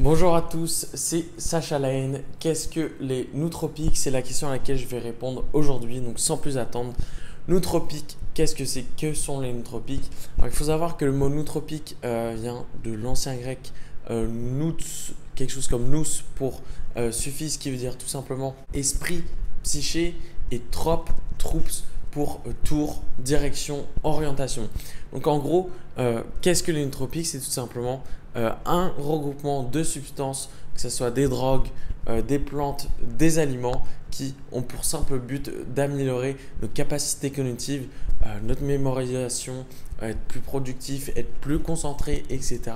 Bonjour à tous, c'est Sacha Lane. Qu'est-ce que les nootropiques? C'est la question à laquelle je vais répondre aujourd'hui, donc sans plus attendre. Nootropiques, qu'est-ce que c'est? Que sont les nootropiques? Alors, il faut savoir que le mot nootropique vient de l'ancien grec nous, quelque chose comme nous pour suffixe qui veut dire tout simplement esprit, psyché et trop, troops pour tour, direction, orientation. Donc en gros, qu'est-ce que les nootropiques? C'est tout simplement un regroupement de substances, que ce soit des drogues, des plantes, des aliments, qui ont pour simple but d'améliorer nos capacités cognitives, notre mémorisation, être plus productif, être plus concentré, etc.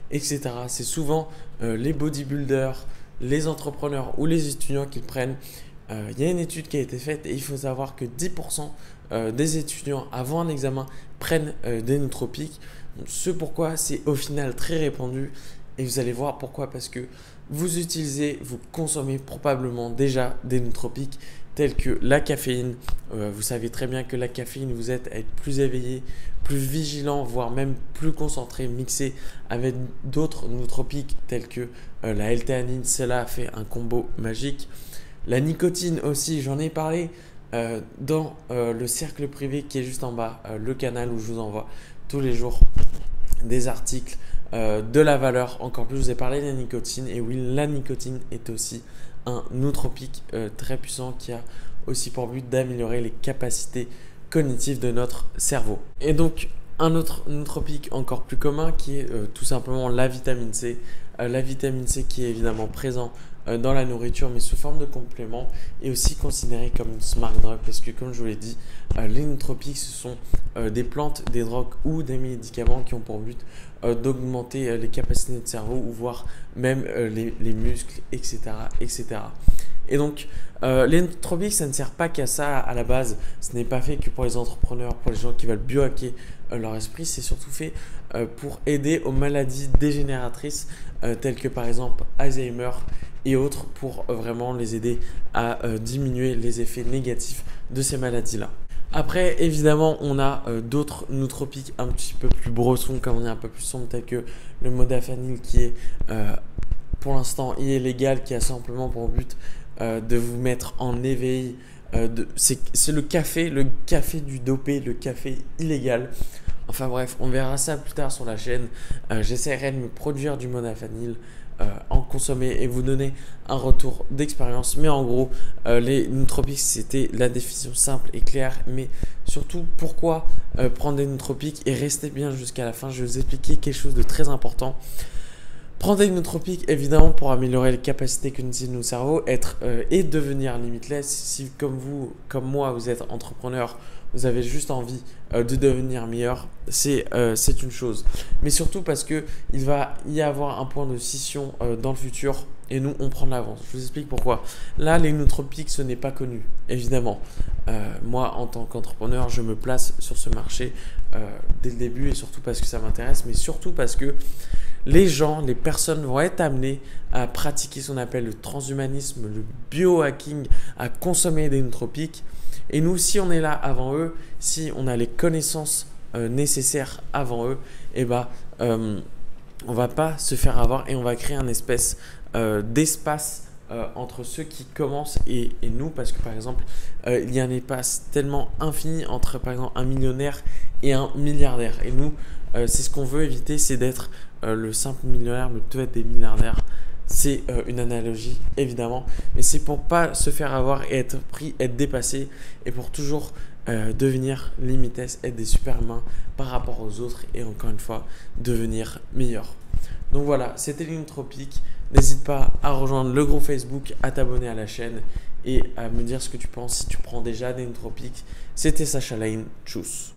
etc. C'est souvent les bodybuilders, les entrepreneurs ou les étudiants qui le prennent. Il y a une étude qui a été faite et il faut savoir que 10% des étudiants avant un examen prennent des nootropiques. Ce pourquoi c'est au final très répandu et vous allez voir pourquoi, parce que vous consommez probablement déjà des nootropiques tels que la caféine. Vous savez très bien que la caféine vous aide à être plus éveillé, plus vigilant, voire même plus concentré, mixé avec d'autres nootropiques tels que la L-théanine. Cela fait un combo magique. La nicotine aussi, j'en ai parlé dans le cercle privé qui est juste en bas, le canal où je vous envoie tous les jours des articles de la valeur. Encore plus, je vous ai parlé de la nicotine. Et oui, la nicotine est aussi un nootropique très puissant qui a aussi pour but d'améliorer les capacités cognitives de notre cerveau. Et donc, un autre nootropique encore plus commun qui est tout simplement la vitamine C. La vitamine C qui est évidemment présent dans la nourriture mais sous forme de complément, est aussi considérée comme une smart drug parce que, comme je vous l'ai dit, les nootropiques ce sont des plantes, des drogues ou des médicaments qui ont pour but d'augmenter les capacités de notre cerveau ou voire même les muscles, etc., etc. Et donc, les nootropiques, ça ne sert pas qu'à ça à la base. Ce n'est pas fait que pour les entrepreneurs, pour les gens qui veulent biohacker leur esprit. C'est surtout fait pour aider aux maladies dégénératrices telles que par exemple Alzheimer et autres, pour vraiment les aider à diminuer les effets négatifs de ces maladies-là. Après, évidemment, on a d'autres nootropiques un petit peu plus brossons, comme on est un peu plus sombre, tels que le modafinil qui est pour l'instant illégal, qui a simplement pour but de vous mettre en éveil. C'est le café du dopé, le café illégal. Enfin bref, on verra ça plus tard sur la chaîne. J'essaierai de me produire du modafinil, en consommer et vous donner un retour d'expérience. Mais en gros, les nootropiques, c'était la définition simple et claire. Mais surtout, pourquoi prendre des nootropiques et rester bien jusqu'à la fin. Je vais vous expliquer quelque chose de très important. Prendre des nootropiques, évidemment, pour améliorer les capacités cognitives de nos cerveaux, et devenir limitless. Si comme vous, comme moi, vous êtes entrepreneur, vous avez juste envie de devenir meilleur, c'est une chose. Mais surtout parce qu'il va y avoir un point de scission dans le futur et nous, on prend de l'avance. Je vous explique pourquoi. Là, les nootropiques, ce n'est pas connu, évidemment. Moi, en tant qu'entrepreneur, je me place sur ce marché dès le début et surtout parce que ça m'intéresse, mais surtout parce que les personnes vont être amenées à pratiquer ce qu'on appelle le transhumanisme, le biohacking, à consommer des nootropiques. Et nous, si on est là avant eux, si on a les connaissances nécessaires avant eux, on va pas se faire avoir et on va créer un espèce d'espace entre ceux qui commencent et nous, parce que par exemple, il y a un espace tellement infini entre par exemple un millionnaire et un milliardaire. Et nous, c'est ce qu'on veut éviter, c'est d'être le simple millionnaire, mais peut-être des milliardaires. C'est une analogie évidemment, mais c'est pour pas se faire avoir et être pris, être dépassé, et pour toujours devenir limitless, être des superhumains par rapport aux autres et encore une fois devenir meilleur. Donc voilà, c'était les nootropiques. N'hésite pas à rejoindre le groupe Facebook, à t'abonner à la chaîne et à me dire ce que tu penses si tu prends déjà des nootropiques. C'était Sacha Lane, tchuss.